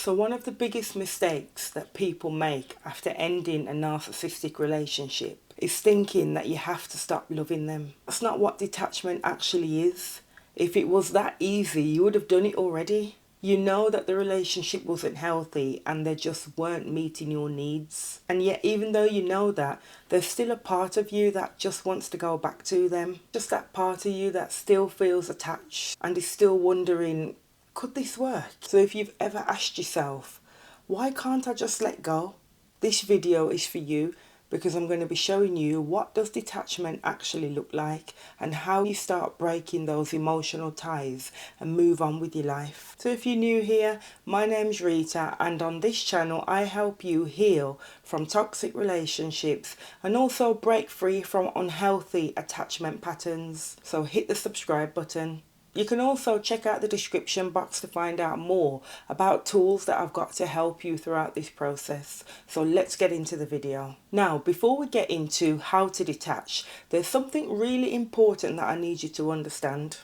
So one of the biggest mistakes that people make after ending a narcissistic relationship is thinking that you have to stop loving them. That's not what detachment actually is. If it was that easy, you would have done it already. You know that the relationship wasn't healthy and they just weren't meeting your needs. And yet, even though you know that, there's still a part of you that just wants to go back to them. Just that part of you that still feels attached and is still wondering, could this work? So if you've ever asked yourself, why can't I just let go? This video is for you, because I'm going to be showing you what does detachment actually look like and how you start breaking those emotional ties and move on with your life. So if you're new here, my name's Rita, and on this channel I help you heal from toxic relationships and also break free from unhealthy attachment patterns. So hit the subscribe button. You can also check out the description box to find out more about tools that I've got to help you throughout this process. So let's get into the video. Now, before we get into how to detach, there's something really important that I need you to understand.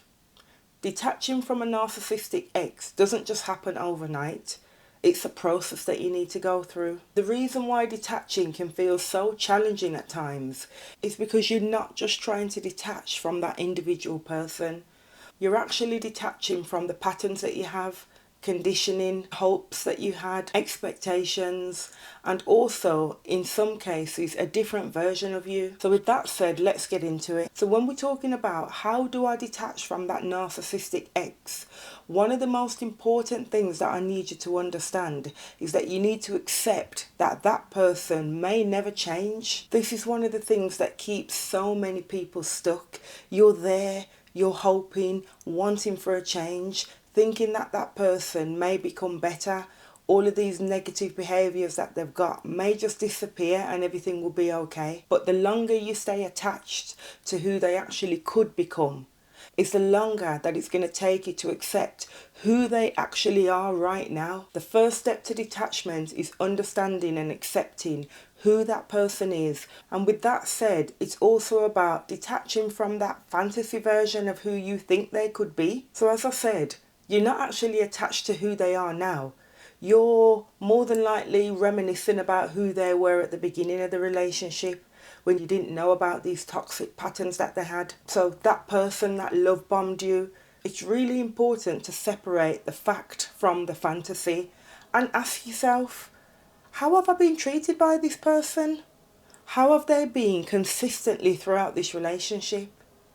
Detaching from a narcissistic ex doesn't just happen overnight. It's a process that you need to go through. The reason why detaching can feel so challenging at times is because you're not just trying to detach from that individual person. You're actually detaching from the patterns that you have, conditioning, hopes that you had, expectations, and also, in some cases, a different version of you. So with that said, let's get into it. So when we're talking about how do I detach from that narcissistic ex, one of the most important things that I need you to understand is that you need to accept that that person may never change. This is one of the things that keeps so many people stuck. You're there. You're hoping, wanting for a change, thinking that that person may become better. All of these negative behaviours that they've got may just disappear and everything will be okay. But the longer you stay attached to who they actually could become, it's the longer that it's going to take you to accept who they actually are right now. The first step to detachment is understanding and accepting who that person is. And with that said, it's also about detaching from that fantasy version of who you think they could be. So as I said, you're not actually attached to who they are now. You're more than likely reminiscing about who they were at the beginning of the relationship, when you didn't know about these toxic patterns that they had. So that person that love bombed you, it's really important to separate the fact from the fantasy and ask yourself, how have I been treated by this person? How have they been consistently throughout this relationship?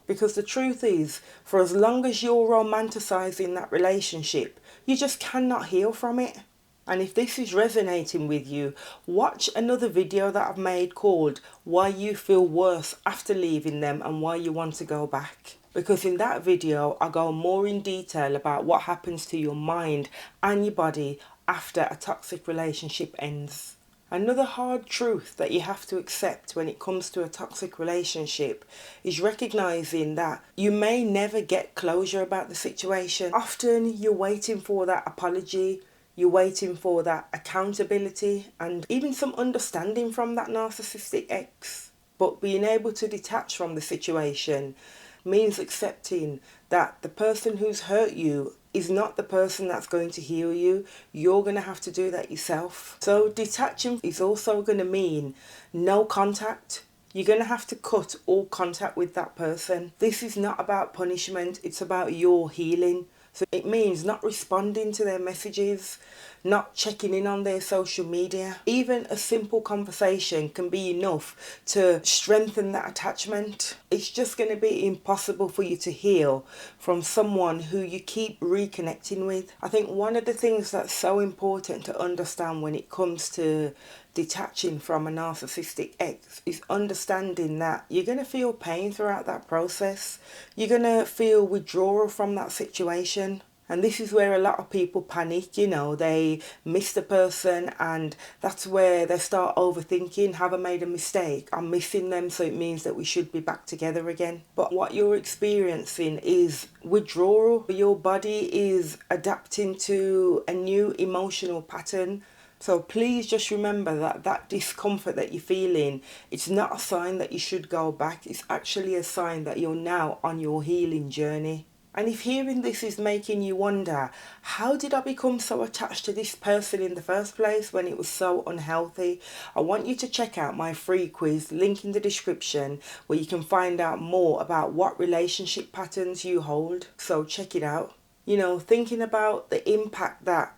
Because the truth is, for as long as you're romanticising that relationship, you just cannot heal from it. And if this is resonating with you, watch another video that I've made called Why You Feel Worse After Leaving Them and Why You Want to Go Back. Because in that video, I go more in detail about what happens to your mind and your body after a toxic relationship ends. Another hard truth that you have to accept when it comes to a toxic relationship is recognizing that you may never get closure about the situation. Often you're waiting for that apology, you're waiting for that accountability and even some understanding from that narcissistic ex. But being able to detach from the situation means accepting that the person who's hurt you is not the person that's going to heal you. You're going to have to do that yourself. So detaching is also going to mean no contact. You're going to have to cut all contact with that person. This is not about punishment, it's about your healing. So it means not responding to their messages, not checking in on their social media. Even a simple conversation can be enough to strengthen that attachment. It's just going to be impossible for you to heal from someone who you keep reconnecting with. I think one of the things that's so important to understand when it comes to detaching from a narcissistic ex is understanding that you're going to feel pain throughout that process. You're going to feel withdrawal from that situation. And this is where a lot of people panic, they miss the person and that's where they start overthinking, have I made a mistake? I'm missing them, so it means that we should be back together again. But what you're experiencing is withdrawal. Your body is adapting to a new emotional pattern. So please just remember that that discomfort that you're feeling, it's not a sign that you should go back. It's actually a sign that you're now on your healing journey. And if hearing this is making you wonder, how did I become so attached to this person in the first place when it was so unhealthy? I want you to check out my free quiz, link in the description, where you can find out more about what relationship patterns you hold. So check it out. You know, thinking about the impact that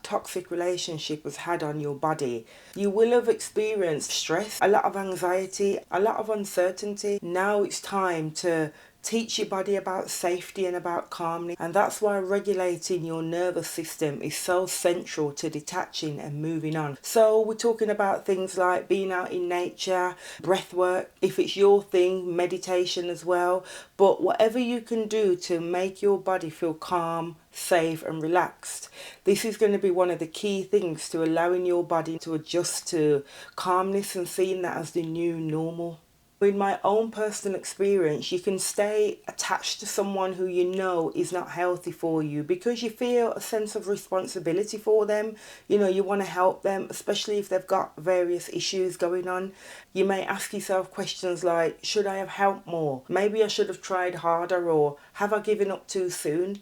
toxic relationship has had on your body, you will have experienced stress, a lot of anxiety, a lot of uncertainty. Now it's time to teach your body about safety and about calmness, and that's why regulating your nervous system is so central to detaching and moving on. So we're talking about things like being out in nature, breath work, if it's your thing, meditation as well. But whatever you can do to make your body feel calm, safe and relaxed, this is going to be one of the key things to allowing your body to adjust to calmness and seeing that as the new normal. In my own personal experience, you can stay attached to someone who you know is not healthy for you because you feel a sense of responsibility for them. You know, you want to help them, especially if they've got various issues going on. You may ask yourself questions like, should I have helped more? Maybe I should have tried harder, or have I given up too soon?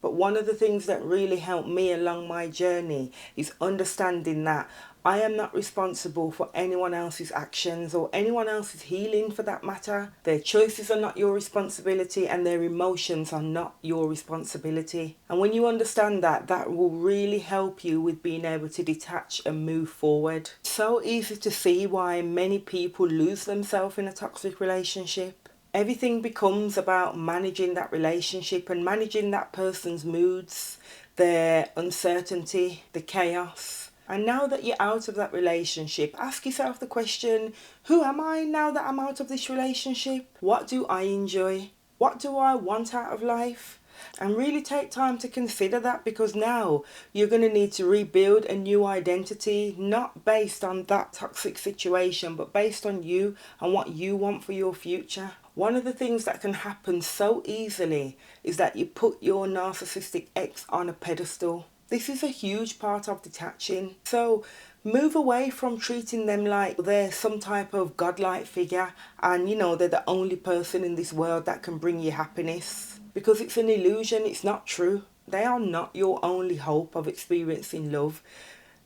But one of the things that really helped me along my journey is understanding that I am not responsible for anyone else's actions or anyone else's healing for that matter. Their choices are not your responsibility and their emotions are not your responsibility. And when you understand that, that will really help you with being able to detach and move forward. It's so easy to see why many people lose themselves in a toxic relationship. Everything becomes about managing that relationship and managing that person's moods, their uncertainty, the chaos. And now that you're out of that relationship, ask yourself the question, who am I now that I'm out of this relationship? What do I enjoy? What do I want out of life? And really take time to consider that, because now you're going to need to rebuild a new identity, not based on that toxic situation, but based on you and what you want for your future. One of the things that can happen so easily is that you put your narcissistic ex on a pedestal. This is a huge part of detaching. So move away from treating them like they're some type of godlike figure and, you know, they're the only person in this world that can bring you happiness. Because it's an illusion, it's not true. They are not your only hope of experiencing love.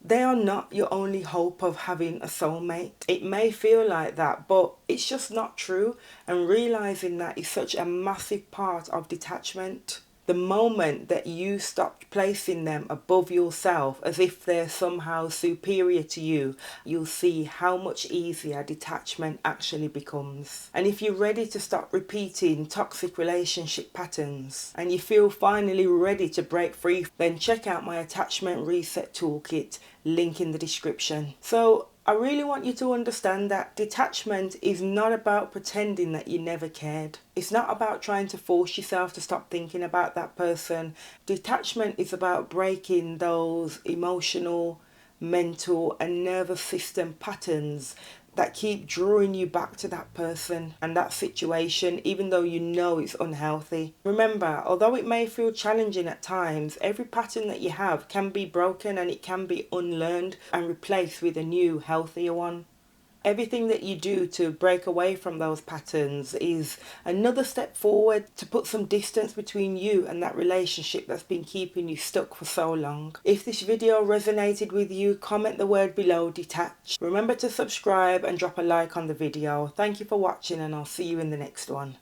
They are not your only hope of having a soulmate. It may feel like that, but it's just not true. And realizing that is such a massive part of detachment. The moment that you stop placing them above yourself as if they're somehow superior to you, you'll see how much easier detachment actually becomes. And if you're ready to stop repeating toxic relationship patterns and you feel finally ready to break free, then check out my attachment reset toolkit, link in the description. So I really want you to understand that detachment is not about pretending that you never cared. It's not about trying to force yourself to stop thinking about that person. Detachment is about breaking those emotional, mental and nervous system patterns that keep drawing you back to that person and that situation, even though you know it's unhealthy. Remember, although it may feel challenging at times, every pattern that you have can be broken and it can be unlearned and replaced with a new, healthier one. Everything that you do to break away from those patterns is another step forward to put some distance between you and that relationship that's been keeping you stuck for so long. If this video resonated with you, comment the word below, detach. Remember to subscribe and drop a like on the video. Thank you for watching and I'll see you in the next one.